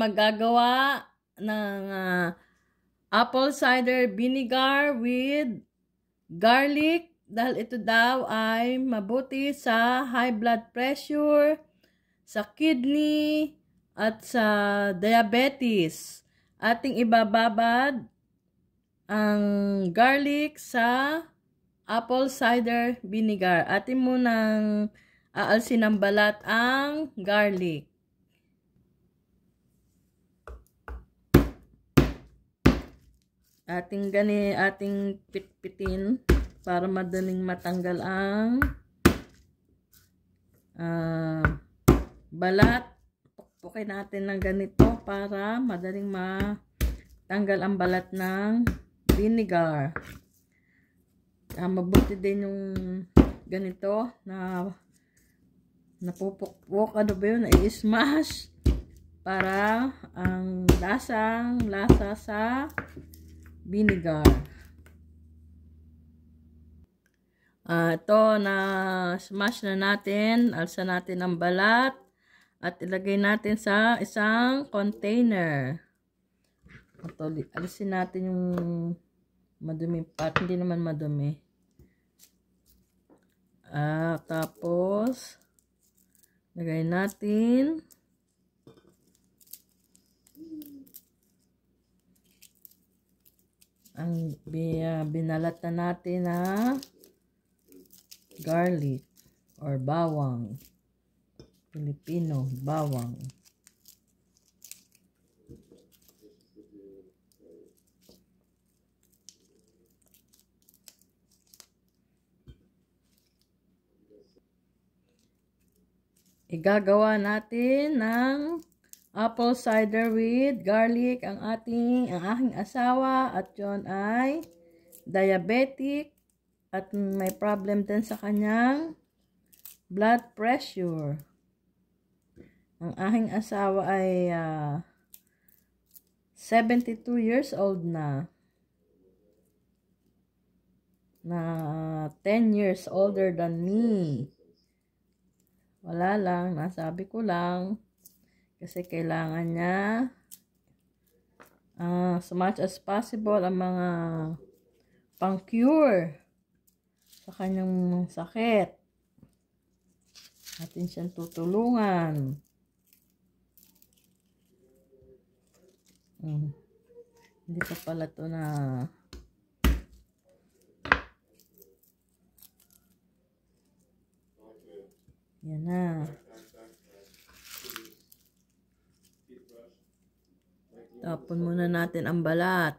maggagawa ng apple cider vinegar with garlic dahil ito daw ay mabuti sa high blood pressure, sa kidney, at sa diabetes. Ating ibababad ang garlic sa apple cider vinegar. Atin munang aalsin ng balat ang garlic. Ating pitpitin para madaling matanggal ang balat. Pukpukin natin ng ganito para madaling matanggal ang balat ng vinegar. Mabuti din yung ganito na napupukpok, ano ba yun, i-smash para ang lasa sa vinegar. Ito na smash na natin. Alsa natin ang balat at ilagay natin sa isang container. Ito, alisin natin yung madumi at hindi naman madumi. Tapos lagay natin ang binalatan natin na garlic or bawang. Filipino, bawang. Igagawa natin ng apple cider with garlic ang aking asawa at yon ay diabetic at may problem din sa kanyang blood pressure. Ang aking asawa ay 72 years old na 10 years older than me. Wala lang, nasabi ko lang kasi kailangan niya as much as possible ang mga pang-cure sa kanyang sakit. Atin siyang tutulungan. Hindi pa pala ito na yan na. Tapon muna natin ang balat.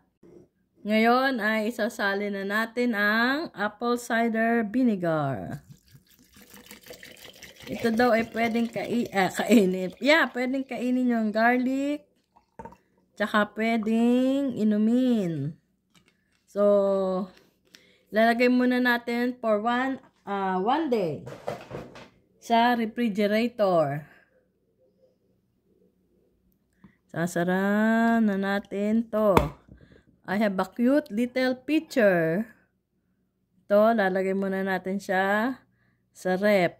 Ngayon ay isasalin na natin ang apple cider vinegar. Ito daw ay pwedeng kainin. Yeah, pwedeng kainin yung garlic. Tsaka pwedeng inumin. So, lalagay muna natin for one day sa refrigerator. Sasara na natin to. I have a cute little picture. Ito, lalagay muna natin siya sa ref.